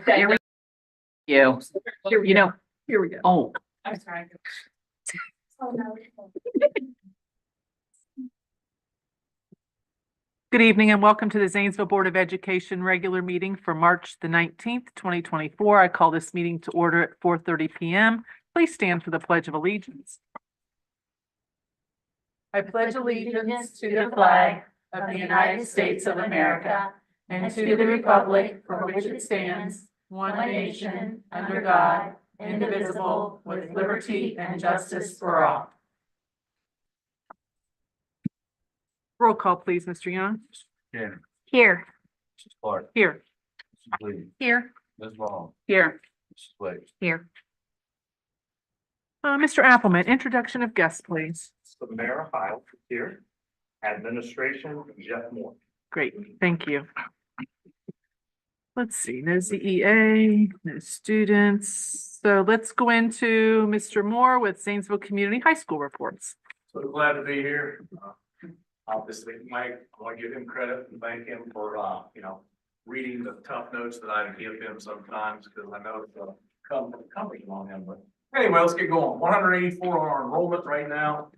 Here we go. Here we go. Oh, I'm sorry. Oh, no. good evening and welcome to the Zanesville Board of Education regular meeting for March the 19th, 2024. I call this meeting to order at 4:30 p.m. Please stand for the Pledge of Allegiance. I pledge allegiance to the flag of the United States of America and to the republic for which it stands, one nation, under God, indivisible, with liberty and justice for all. Roll call, please, Mr. Young. Here. Here. Mrs. Clark. Here. Mrs. Lee. Here. Ms. Long. Here. Mrs. Wade. Here. Mr. Appleman, introduction of guests, please. The mayor of Hiles here, administration, Jeff Moore. Great, thank you. Let's see, no ZEA, no students. So let's go into Mr. Moore with Zanesville Community High School reports. So glad to be here. Obviously, Mike, I want to give him credit and thank him for, reading the tough notes that I give him sometimes, because I know it's coming on him, but anyway, let's get going. 184 on our enrollment right now.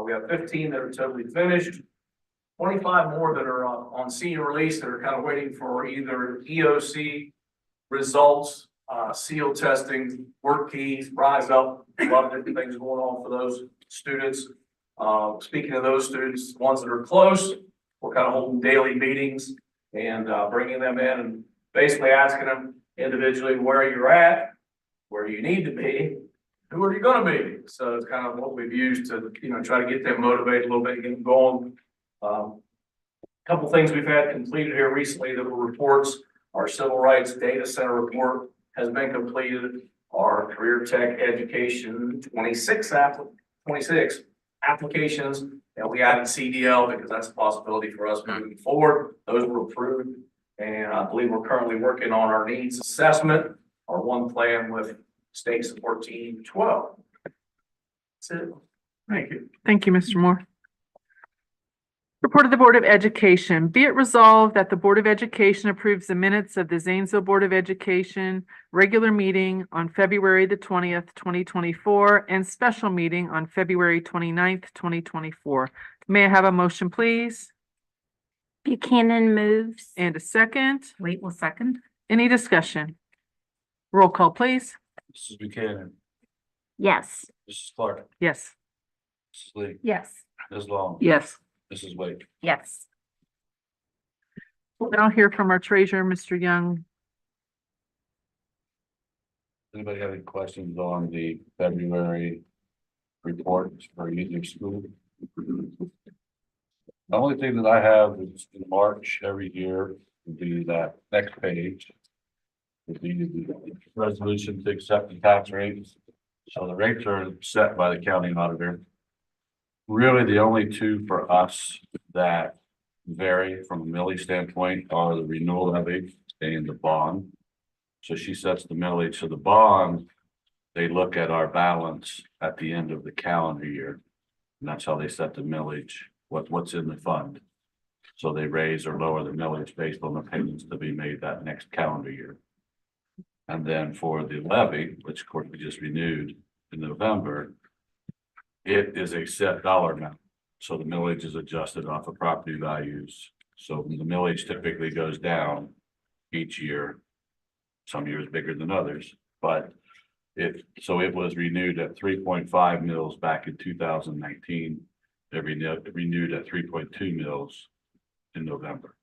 We have 15 that are totally finished. 25 more that are on senior release that are kind of waiting for either EOC results, seal testing, work keys, rise up, a lot of different things going on for those students. Speaking of those students, ones that are close, we're kind of holding daily meetings and bringing them in and basically asking them individually where you're at, where you need to be, who are you going to be? So it's kind of what we've used to, try to get them motivated a little bit, get them going. Couple things we've had completed here recently that were reports. Our Civil Rights Data Center report has been completed. Our Career Tech Education 26 applications, and we added CDL because that's a possibility for us moving forward. Those were approved, and I believe we're currently working on our needs assessment, our one plan with State Support Team 12. That's it. Thank you. Thank you, Mr. Moore. Report of the Board of Education. Be it resolved that the Board of Education approves the minutes of the Zanesville Board of Education regular meeting on February the 20th, 2024, and special meeting on February 29th, 2024. May I have a motion, please? Buchanan moves. And a second. Wait, will second. Any discussion? Roll call, please. Mrs. Buchanan. Yes. Mrs. Clark. Yes. Mrs. Lee. Yes. Ms. Long. Yes. Mrs. Wade. Yes. We'll now hear from our treasurer, Mr. Young. Anybody have any questions on the February report for either school? The only thing that I have is in March every year would be that next page. Would be the resolution to accept the tax rates. So the rates are set by the county auditor. Really, the only two for us that vary from a millage standpoint are the renewal levy and the bond. So she sets the millage. So the bond, they look at our balance at the end of the calendar year. And that's how they set the millage, what's in the fund. So they raise or lower the millage based on the payments to be made that next calendar year. And then for the levy, which of course we just renewed in November, it is a set dollar amount. So the millage is adjusted off of property values. So the millage typically goes down each year. Some years bigger than others, but it was renewed at 3.5 mils back in 2019. It renewed at 3.2 mils in November.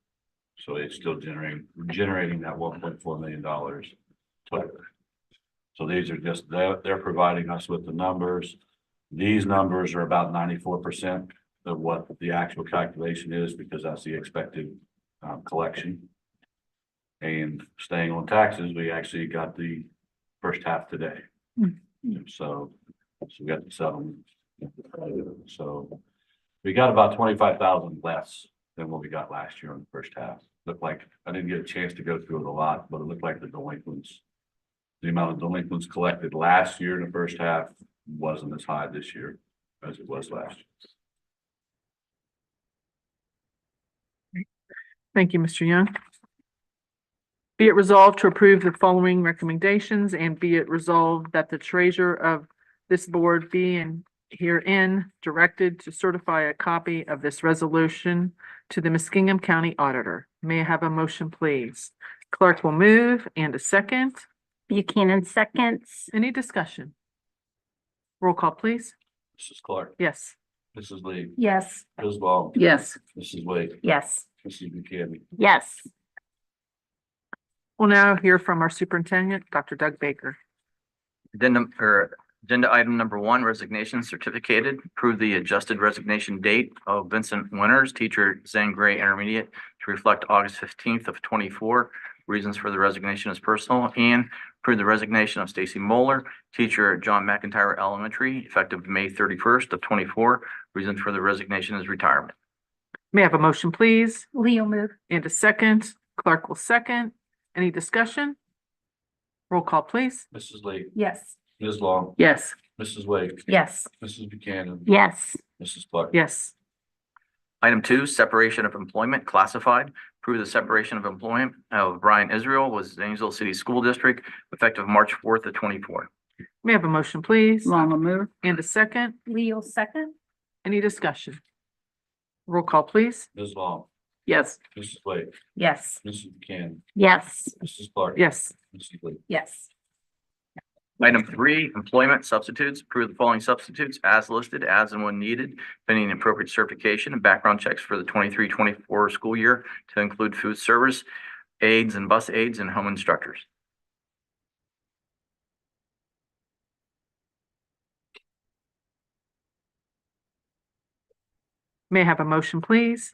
So it's still generating that $1.4 million. So these are just, they're providing us with the numbers. These numbers are about 94% of what the actual calculation is, because that's the expected collection. And staying on taxes, we actually got the first half today. So we got the settlement. So we got about 25,000 less than what we got last year on the first half. Looked like, I didn't get a chance to go through it a lot, but it looked like the amount of delinquents collected last year in the first half wasn't as high this year as it was last year. Thank you, Mr. Young. Be it resolved to approve the following recommendations, and be it resolved that the treasurer of this board be and herein directed to certify a copy of this resolution to the Muskingum County Auditor. May I have a motion, please? Clerk will move, and a second. Buchanan seconds. Any discussion? Roll call, please. Mrs. Clark, Yes. Mrs. Lee, Yes. Ms. Long, Yes. Mrs. Wade, Yes. Mrs. Buchanan. Yes. We'll now hear from our superintendent, Dr. Doug Baker. Agenda item number 1, resignation certificated. Approve the adjusted resignation date of Vincent Winters, teacher at Zane Gray Intermediate, to reflect August 15th of 24. Reasons for the resignation is personal, and approve the resignation of Stacy Moeller, teacher at John McIntyre Elementary, effective May 31st of 24. Reasons for the resignation is retirement. May I have a motion, please? Leo move. And a second. Clark will second. Any discussion? Roll call, please. Mrs. Lee, Yes. Ms. Long, Yes. Mrs. Wade, Yes. Mrs. Buchanan, Yes. Mrs. Clark. Yes. Item 2, separation of employment classified. Approve the separation of employment of Brian Israel with Zanesville City School District, effective March 4th of 24. May I have a motion, please? Long will move. And a second. Leo second. Any discussion? Roll call, please. Ms. Long, Yes. Mrs. Wade, Yes. Mrs. Buchanan, Yes. Mrs. Clark. Yes. Mrs. Lee. Yes. Item 3, employment substitutes. Approve the following substitutes as listed, as and when needed, pending appropriate certification and background checks for the 23-24 school year, to include food service, aides and bus aides, and home instructors. May I have a motion, please?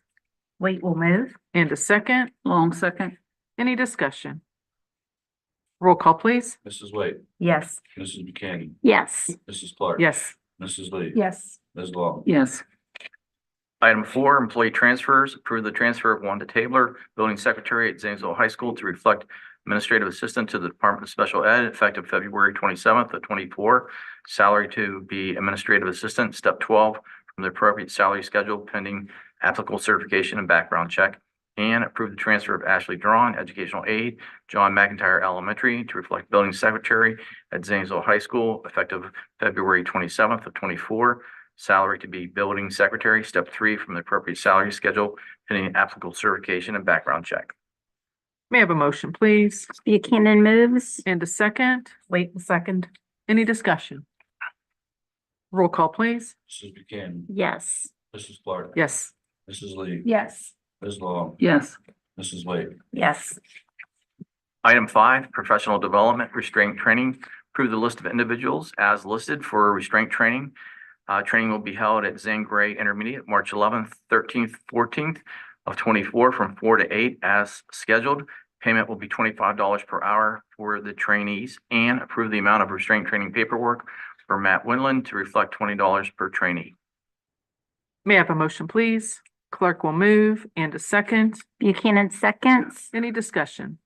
Wait will move. And a second. Long second. Any discussion? Roll call, please. Mrs. Wade, Yes. Mrs. Buchanan, Yes. Mrs. Clark. Yes. Mrs. Lee. Yes. Ms. Long. Yes. Item 4, employee transfers. Approve the transfer of Wanda Tabler, building secretary at Zanesville High School, to reflect administrative assistant to the Department of Special Ed, effective February 27th of 24. Salary to be administrative assistant, step 12, from the appropriate salary schedule, pending applicable certification and background check. And approve the transfer of Ashley Drawn, educational aide, John McIntyre Elementary, to reflect building secretary at Zanesville High School, effective February 27th of 24. Salary to be building secretary, step 3, from the appropriate salary schedule, pending applicable certification and background check. May I have a motion, please? Buchanan moves. And a second. Wait a second. Any discussion? Roll call, please. Mrs. Buchanan, Yes. Mrs. Clark. Yes. Mrs. Lee, Yes. Ms. Long, Yes. Mrs. Wade. Yes. Item 5, professional development, restraint training. Approve the list of individuals as listed for restraint training. Training will be held at Zane Gray Intermediate, March 11th, 13th, 14th of 24, from 4 to 8 as scheduled. Payment will be $25 per hour for the trainees, and approve the amount of restraint training paperwork for Matt Winland to reflect $20 per trainee. May I have a motion, please? Clerk will move. And a second. Buchanan seconds. Any discussion?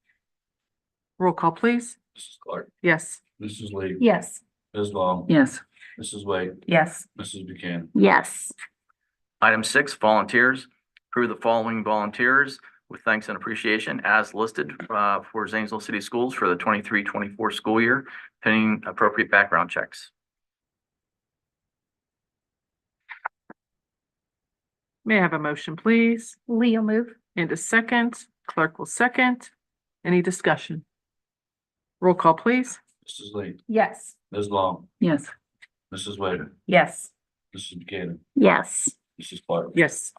Roll call, please. Mrs. Clark, Yes. Mrs. Lee, Yes. Ms. Long, Yes. Mrs. Wade, Yes. Mrs. Buchanan. Yes. Item 6, volunteers. Approve the following volunteers with thanks and appreciation as listed for Zanesville City Schools for the 23-24 school year, pending appropriate background checks. May I have a motion, please? Leo move. And a second. Clerk will second. Any discussion? Roll call, please. Mrs. Lee, Yes. Ms. Long, Yes. Mrs. Wade, Yes. Mrs. Buchanan, Yes. Mrs. Clark. Yes.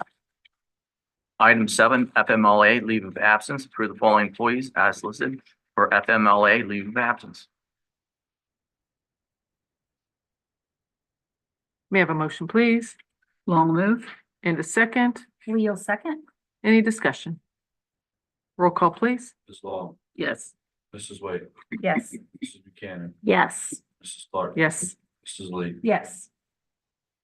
Item 7, FMLA leave of absence. Approve the following employees as listed for FMLA leave of absence. May I have a motion, please? Long move. And a second. Leo second. Any discussion? Roll call, please. Ms. Long, Yes. Mrs. Wade, Yes. Mrs. Buchanan, Yes. Mrs. Clark. Yes. Mrs. Lee, Yes.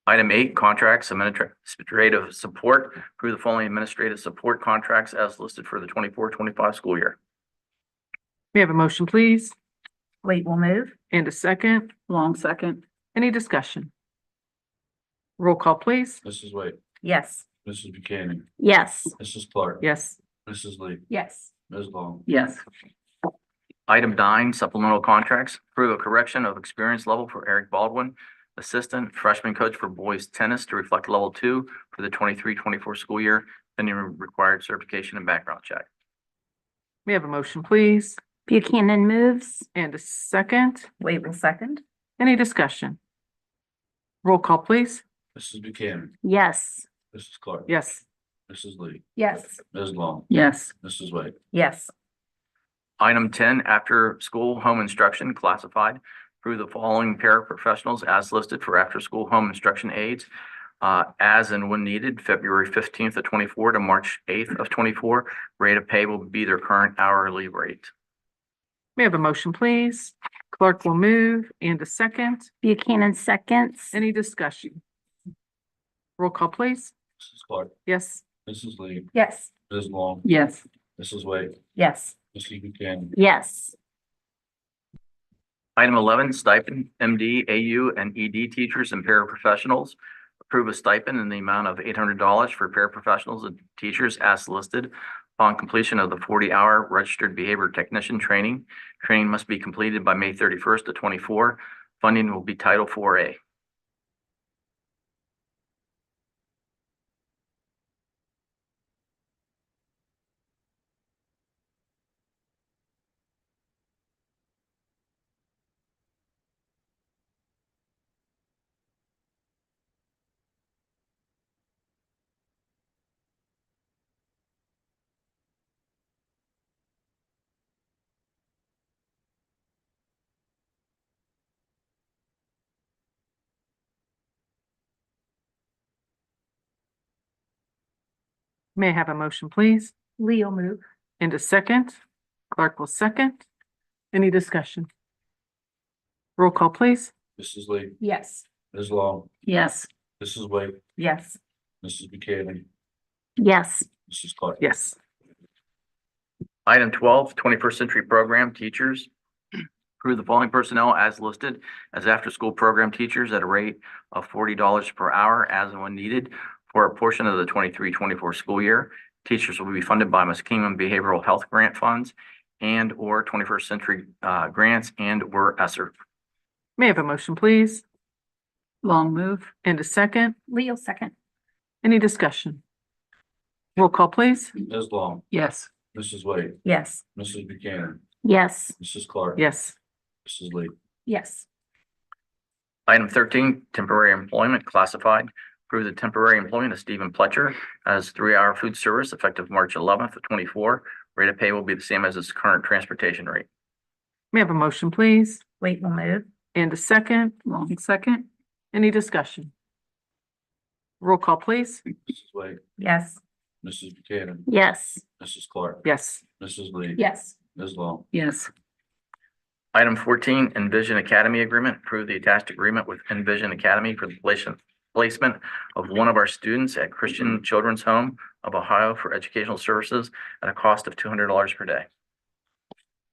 Item 8, contracts, administrative support. Approve the following administrative support contracts as listed for the 24-25 school year. May I have a motion, please? Wait will move. And a second. Long second. Any discussion? Roll call, please. Mrs. Wade, Yes. Mrs. Buchanan, Yes. Mrs. Clark. Yes. Mrs. Lee, Yes. Ms. Long, Yes. Item 9, supplemental contracts. Approve a correction of experience level for Eric Baldwin, assistant freshman coach for boys tennis to reflect level 2 for the 23-24 school year, pending required certification and background check. May I have a motion, please? Buchanan moves. And a second. Wait will second. Any discussion? Roll call, please. Mrs. Buchanan, Yes. Mrs. Clark. Yes. Mrs. Lee, Yes. Ms. Long, Yes. Mrs. Wade. Yes. Item 10, after-school home instruction classified. Approve the following paraprofessionals as listed for after-school home instruction aides as and when needed, February 15th of 24 to March 8th of 24. Rate of pay will be their current hourly rate. May I have a motion, please? Clark will move. And a second. Buchanan seconds. Any discussion? Roll call, please. Mrs. Clark, Yes. Mrs. Lee, Yes. Ms. Long, Yes. Mrs. Wade, Yes. Mrs. Buchanan, Yes. Item 11, stipend, MD, AU, and ED teachers and paraprofessionals. Approve a stipend in the amount of $800 for paraprofessionals and teachers as listed upon completion of the 40-hour registered behavior technician training. Training must be completed by May 31st of 24. Funding will be Title 4A. May I have a motion, please? Lee will move. And a second. Clark will second. Any discussion? Roll call, please. Mrs. Lee, Yes. Ms. Long, Yes. Mrs. Wade, Yes. Mrs. Buchanan, Yes. Mrs. Clark. Yes. Item 12, 21st century program teachers. Approve the following personnel as listed as after-school program teachers at a rate of $40 per hour as and when needed for a portion of the 23-24 school year. Teachers will be funded by Muskegon Behavioral Health Grant Funds and or 21st century grants and or ESSER. May I have a motion, please? Long move. And a second. Lee will second. Any discussion? Roll call, please. Ms. Long, Yes. Mrs. Wade, Yes. Mrs. Buchanan, Yes. Mrs. Clark. Yes. Mrs. Lee, Yes. Item 13, temporary employment classified. Approve the temporary employment of Stephen Pletcher as 3-hour food service effective March 11th of 24. Rate of pay will be the same as its current transportation rate. May I have a motion, please? Wait will move. And a second. Long second. Any discussion? Roll call, please. Mrs. Wade, Yes. Mrs. Buchanan, Yes. Mrs. Clark. Yes. Mrs. Lee. Yes. Ms. Long, Yes. Item 14, Envision Academy Agreement. Approve the attached agreement with Envision Academy for the placement of one of our students at Christian Children's Home of Ohio for educational services at a cost of $200 per day.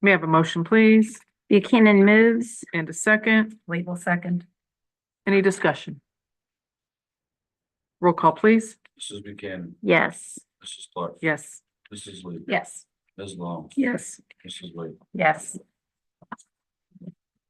May I have a motion, please? Buchanan moves. And a second. Wait will second. Any discussion? Roll call, please. Mrs. Buchanan, Yes. Mrs. Clark. Yes. Mrs. Lee, Yes. Ms. Long, Yes. Mrs. Wade. Yes.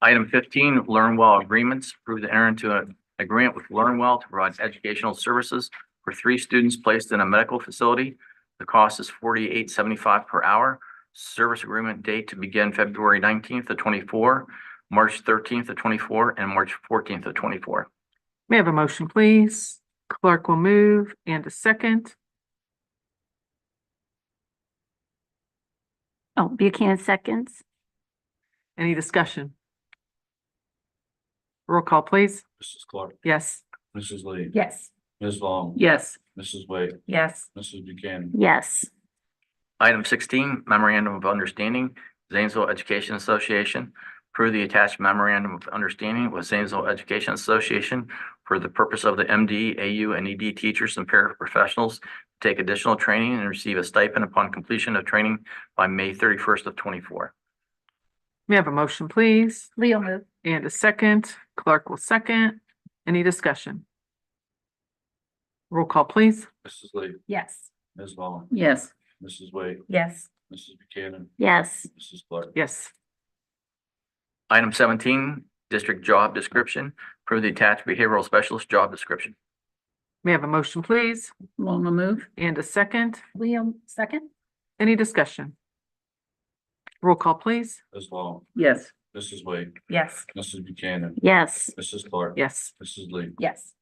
Item 15, LearnWell agreements. Approve to enter into an agreement with LearnWell to provide educational services for 3 students placed in a medical facility. The cost is $48.75 per hour. Service agreement date to begin February 19th of 24, March 13th of 24, and March 14th of 24. May I have a motion, please? Clark will move. And a second. Oh, Buchanan seconds. Any discussion? Roll call, please. Mrs. Clark, Yes. Mrs. Lee, Yes. Ms. Long, Yes. Mrs. Wade, Yes. Mrs. Buchanan, Yes. Item 16, Memorandum of Understanding, Zanesville Education Association. Approve the attached memorandum of understanding with Zanesville Education Association for the purpose of the MD, AU, and ED teachers and paraprofessionals to take additional training and receive a stipend upon completion of training by May 31st of 24. May I have a motion, please? Lee will move. And a second. Clark will second. Any discussion? Roll call, please. Mrs. Lee, Yes. Ms. Long, Yes. Mrs. Wade, Yes. Mrs. Buchanan, Yes. Mrs. Clark. Yes. Item 17, district job description. Approve the attached behavioral specialist job description. May I have a motion, please? Long will move. And a second? William, second? Any discussion? Roll call, please. Ms. Long, Yes. Mrs. Wade, Yes. Mrs. Buchanan, Yes. Mrs. Clark. Yes. Mrs. Lee. Yes.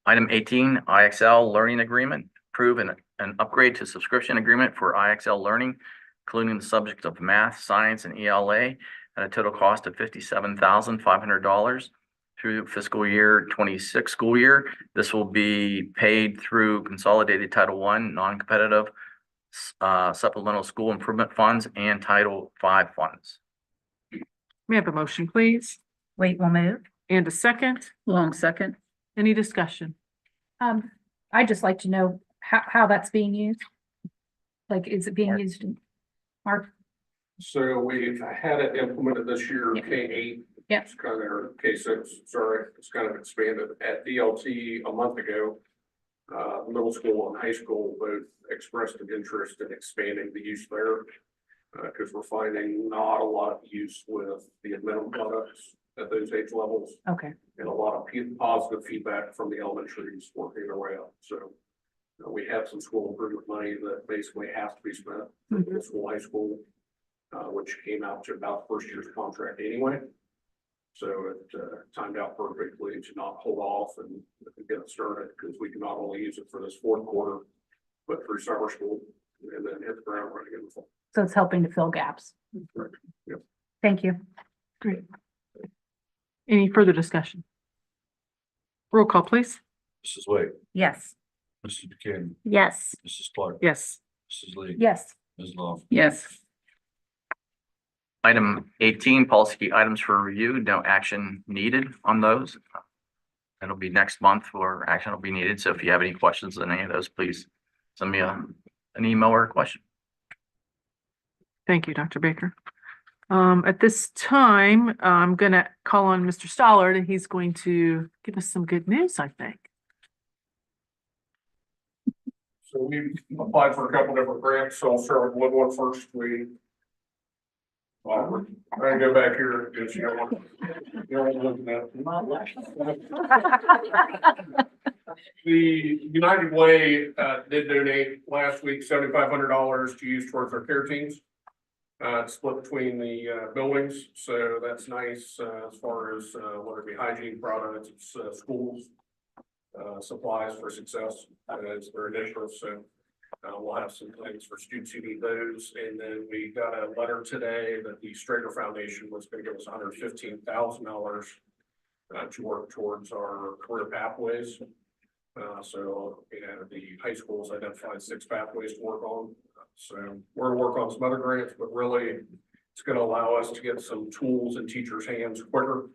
Item 18, IXL Learning Agreement. Approve an upgrade to subscription agreement for IXL Learning, including the subjects of math, science, and ELA at a total cost of $57,500 through fiscal year 26 school year. This will be paid through Consolidated Title I non-competitive supplemental school improvement funds and Title V funds. May I have a motion, please? Wait, will move. And a second? Long second. Any discussion? I'd just like to know how that's being used. Like, is it being used in Mark? So we've had it implemented this year, Yeah. K-8. Yep. It's kind of, or K-6, sorry, it's kind of expanded. At DLT a month ago, middle school and high school both expressed an interest in expanding the use there. Because we're finding not a lot of use with the minimum products at those age levels, Okay, and a lot of positive feedback from the elementaries working their way up. So we have some school improvement money that basically has to be spent for middle school, high school, which came out to about first year's contract anyway. So it timed out perfectly to not hold off and get it started, because we can not only use it for this fourth quarter, but through summer school, and then hit the ground running in the fall. so it's helping to fill gaps. Correct. Yep. Thank you. Great. Any further discussion? Roll call, please. Mrs. Wade, Yes. Mrs. Buchanan, Yes. Mrs. Clark. Yes. Mrs. Lee. Yes. Ms. Long. Yes. Item 18, policy items for review. No action needed on those. It'll be next month where action will be needed. So if you have any questions on any of those, please send me an email or a question. Thank you, Dr. Baker. At this time, I'm gonna call on Mr. Stollard, and he's going to give us some good news, I think. So we applied for a couple different grants, so I'll start with one first. We're gonna go back here, because you don't want looking at. The United Way did donate last week $7,500 to use towards our care teams. It's split between the buildings, so that's nice as far as whether it be hygiene products, it's schools, supplies for success. It's their initiative, so we'll have some things for students who need those. And then we got a letter today that the Strader Foundation was going to give us $115,000 to work towards our career pathways. So, the high schools identified 6 pathways to work on. So we're gonna work on some other grants, but really it's gonna allow us to get some tools in teachers' hands quicker.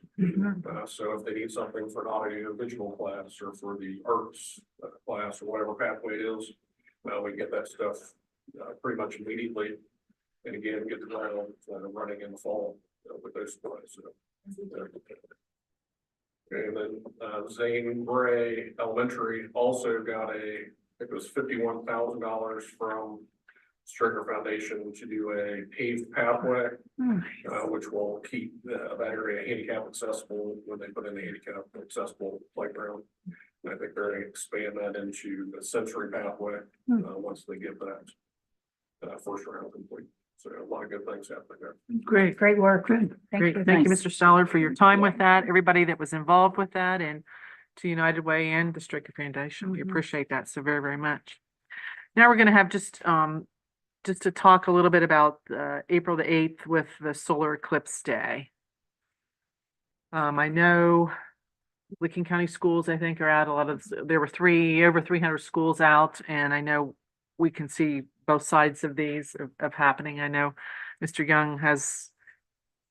So if they need something for an audio visual class or for the arts class or whatever pathway it is, we can get that stuff pretty much immediately. And again, get the ground running in the fall with those supplies. So, and then Zane Bray Elementary also got it was $51,000 from Stricker Foundation to do a paved pathway, which will keep that area handicap accessible when they put in the handicap accessible playground. And I think they're going to expand that into a sensory pathway once they get that first round complete. So a lot of good things happening there. Great. Great work. Thank Great. you. Thank you, Mr. Stollard, for your time with that, everybody that was involved with that, and to United Way and the Stricker Foundation. We appreciate that so very, very much. Now we're gonna have just to talk a little bit about April the 8th with the solar eclipse day. I know Licking County schools, I think, are out. There were over 300 schools out, and I know we can see both sides of these of happening. I know Mr. Young has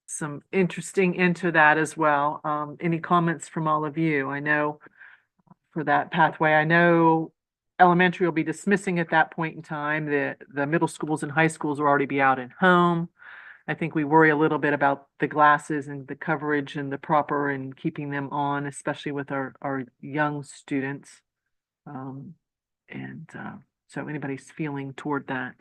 some interesting into that as well. Any comments from all of you? I know for that pathway, I know elementary will be dismissing at that point in time. The middle schools and high schools will already be out at home. I think we worry a little bit about the glasses and the coverage and the proper and keeping them on, especially with our young students. So anybody's feeling toward that?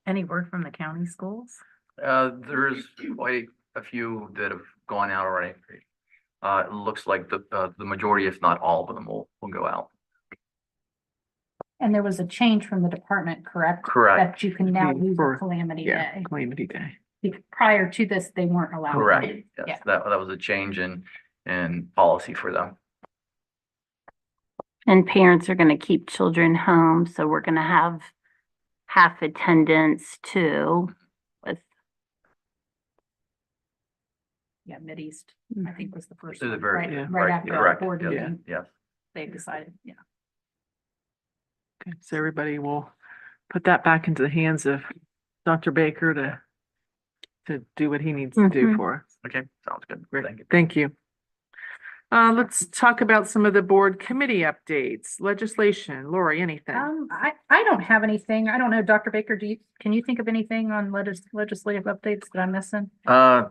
Any word from the county schools? There is quite a few that have gone out already. It looks like the majority, if not all of them, will go out. And there was a change from the department, correct? Correct. That you can now use For- a calamity Yeah, day. Calamity Day. Prior to this, they weren't allowed. to. Correct. Yeah. Yes, that was a change in policy for them. And parents are gonna keep children home, so we're gonna have half attendance too. With, Yeah, Mideast, I think was the first This is one, very, right, yeah. right after our correct, board yes, meeting, yes. they decided, yeah. Okay, so everybody will put that back into the hands of Dr. Baker to do what he needs to do Mhm. for us. Okay, sounds good. Great, Thank you. thank you. Let's talk about some of the board committee updates, legislation. Lori, anything? I don't have anything. I don't know, Dr. Baker, can you think of anything on legislative updates that I'm missing? I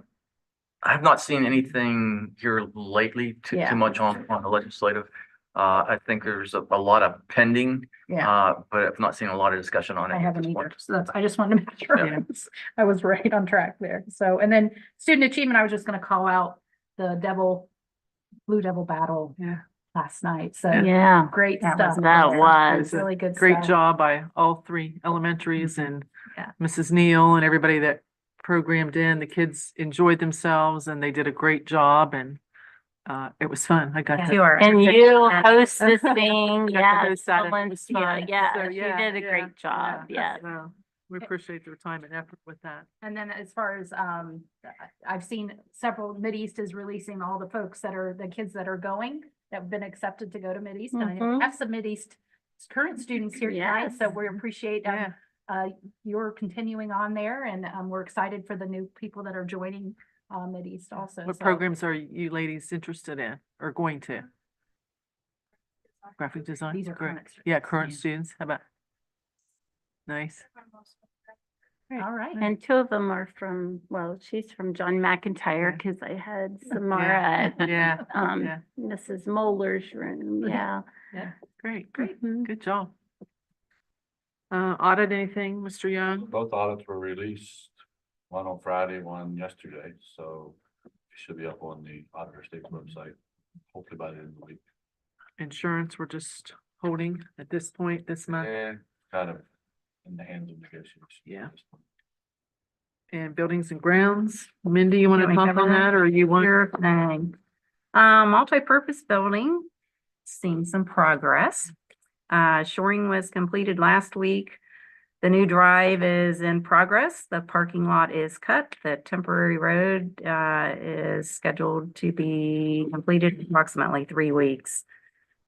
have not seen anything here lately Yeah. too much on the legislative. I think there's a lot of pending, Yeah, but I've not seen a lot of discussion on it. I at haven't this either. point. So that's, I just wanted to make sure Yeah. I was right on track there. So, and then student achievement, I was just gonna call out the Blue Devil battle Yeah, last night. So yeah, great That stuff. was- that It was, was a Really good great stuff. job by all three elementaries and Yeah. Mrs. Neal and everybody that programmed in. The kids enjoyed themselves and they did a great job and it was fun. I got to. To our. and you hosting, Got to yeah, host that. It was Valencia, fun. yeah, So, you did a great job, yes. So we appreciate their time and effort with that. And then as far as, I've seen several, Mideast is releasing all the folks that are, the kids that are going, that have been accepted to go to Mideast. And I know we Mhm. have some Mideast current students here tonight, so Yes. we appreciate, Yeah, you're continuing on there and, we're excited for the new people that are joining, Mideast also. what So- programs are you ladies interested in or going to? Graphic design? These are Great. current students. Yeah, current Yeah. students. How about? Nice. All right. And two of them are from, well, she's from John McIntyre, Yeah. cause I had Samara at, Yeah, um, yeah. Mrs. Moeller's room, yeah. Yeah, great, great. Mhm. Good job. Audit anything, Mr. Young? Both audits were released, one on Friday, one yesterday, so it should be up on the Auditor State's website, hopefully by the end of the week. Insurance, we're just holding at this point this month. And kind of in the hands of negotiation. Yeah. And buildings and grounds. Mindy, you want Can to we talk cover on that? that or you want? Sure thing. Multi-purpose building, seen some progress. Shoring was completed last week. The new drive is in progress. The parking lot is cut. The temporary road, is scheduled to be completed in approximately 3 weeks.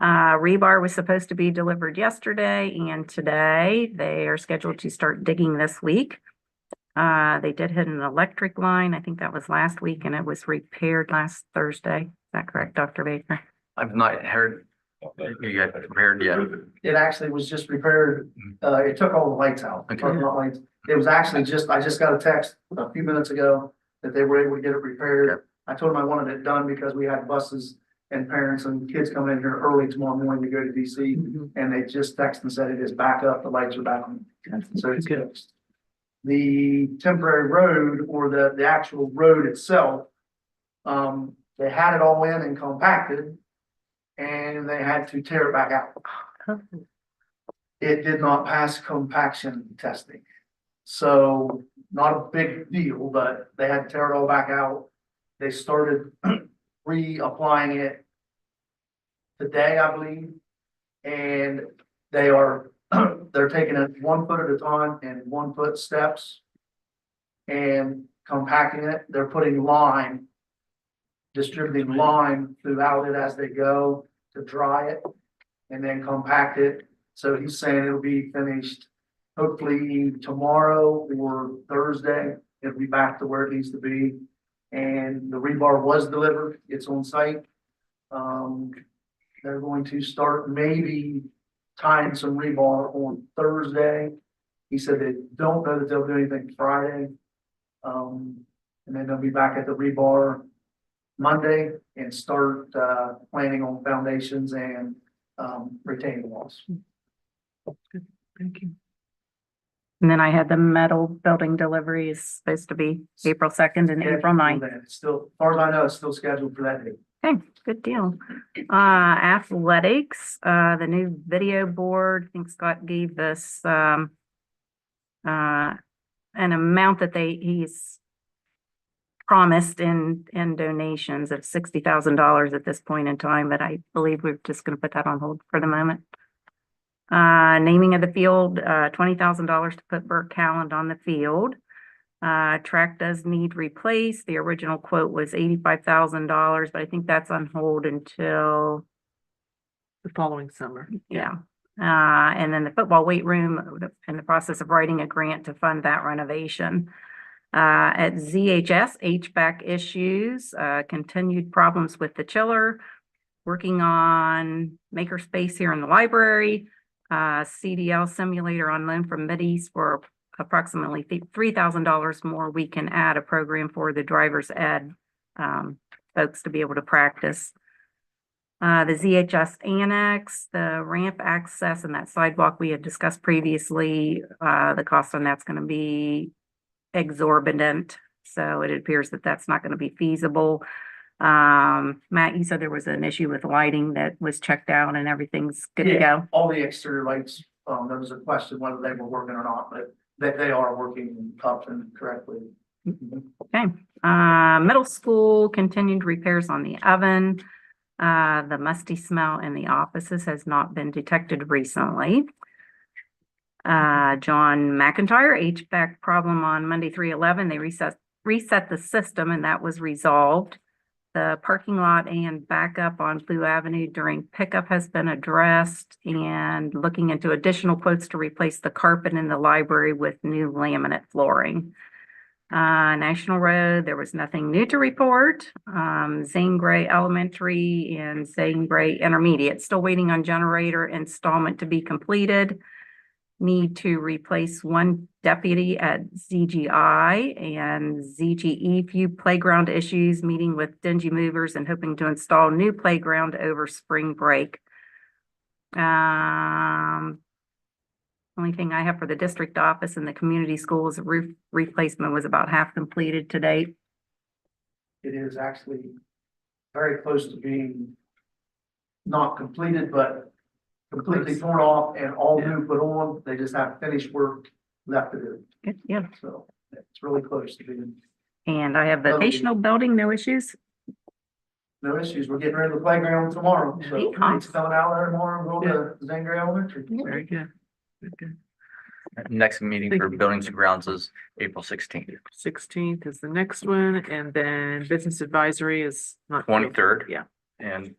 Rebar was supposed to be delivered yesterday and today. They are scheduled to start digging this week. They did hit an electric line. I think that was last week and it was repaired last Thursday. Is that correct, Dr. Baker? I've not heard you got prepared yet. It actually was just repaired, it took all the lights out. Okay. Parking lot lights. It was actually I just got a text a few minutes ago that they were able to get it repaired. Okay. I told them I wanted it done because we had buses and parents and kids coming in here early tomorrow morning to go to DC. Mhm. And they just texted and said it is back up, the lights are back on. So it's Good. fixed. The temporary road or the actual road itself, they had it all in and compacted. And they had to tear it back out. It did not pass compaction testing. So not a big deal, but they had to tear it all back out. They started reapplying it today, I believe. And they're taking it 1 foot at a time and 1 foot steps. And compacting it, they're putting lime, distributing lime throughout it as they go to dry it and then compact it. So he's saying it'll be finished hopefully tomorrow or Thursday. It'll be back to where it needs to be. And the rebar was delivered. It's on site. They're going to start maybe tying some rebar on Thursday. He said they don't know that they'll do anything Friday. And then they'll be back at the rebar Monday and start planning on foundations and retaining walls. Thank you. And then I had the metal building delivery is supposed to be April 2nd and April 9th. It's still, as far as I know, it's still scheduled for that date. Okay, good deal. Athletics, the new video board, I think Scott gave us, an amount that he's promised in donations of $60,000 at this point in time, but I believe we're just gonna put that on hold for the moment. Naming of the field, $20,000 to put Burt Calland on the field. Track does need replaced. The original quote was $85,000, but I think that's on hold until, The following summer. yeah. And then the football weight room, in the process of writing a grant to fund that renovation. At ZHS, HVAC issues, continued problems with the chiller, working on makerspace here in the library, CDL simulator on loan from Mideast for approximately $3,000 more. We can add a program for the driver's ed folks to be able to practice. The ZHS annex, the ramp access and that sidewalk we had discussed previously, the cost on that's going to be exorbitant. So it appears that that's not going to be feasible. Matt, you said there was an issue with lighting that was checked out and everything's good to Yeah, go. all the exterior lights, there was a question whether they were working or not, but they are working up and correctly. Okay, middle school continued repairs on the oven. The musty smell in the offices has not been detected recently. John McIntyre, HVAC problem on Monday, 3/11. They reset the system and that was resolved. The parking lot and backup on Blue Avenue during pickup has been addressed and looking into additional quotes to replace the carpet in the library with new laminate flooring. National Road, there was nothing new to report. Zane Gray Elementary and Zane Gray Intermediate, still waiting on generator installment to be completed. Need to replace one deputy at ZGI and ZGE. Few playground issues, meeting with Dingy Movers and hoping to install new playground over spring break. Only thing I have for the district office and the community schools, roof replacement was about half completed to date. It is actually very close to being not completed, but completely torn off and all new put on. They just have finished work left to do. Good, yeah. So it's really close to being, And I have vocational building, no issues. no issues. We're getting rid of the playground tomorrow. So Yeah. it's coming out there tomorrow and go to Zanger Elementary. Very good. Good, good. Next meeting for buildings and grounds is April 16th. 16th is the next one, and then business advisory is not. 23rd. Yeah. And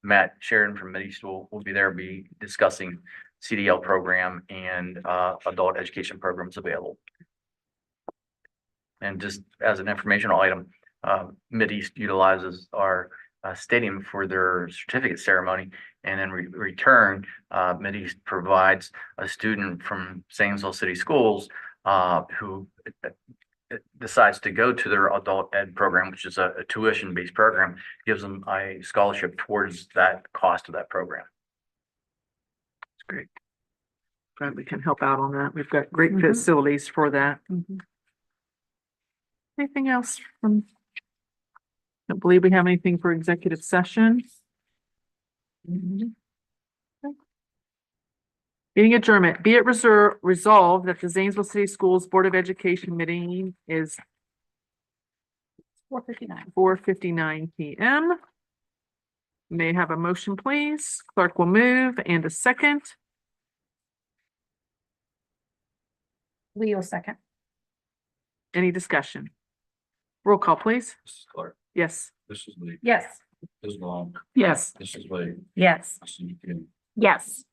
Matt Sheridan from Mideast will be there, be discussing CDL program and adult education programs available. And just as an informational item, Mideast utilizes our stadium for their certificate ceremony. And in return, Mideast provides a student from Zanesville City Schools who decides to go to their adult ed program, which is a tuition-based program, gives them a scholarship towards that cost of that program. It's great. Glad we can help out on that. We've got great facilities for that. Anything else from? Don't believe we have anything for executive session. Okay. Meeting adjournment. Be it resolved that the Zanesville City Schools Board of Education meeting is 4:59 PM. May I have a motion, please. Clerk will move and a second. Leo second. Any discussion? Roll call, please. Mrs. Clark, Yes. this is Lee, Yes. this is Long, Yes. this is Wade, Yes. this is McKinney. Yes.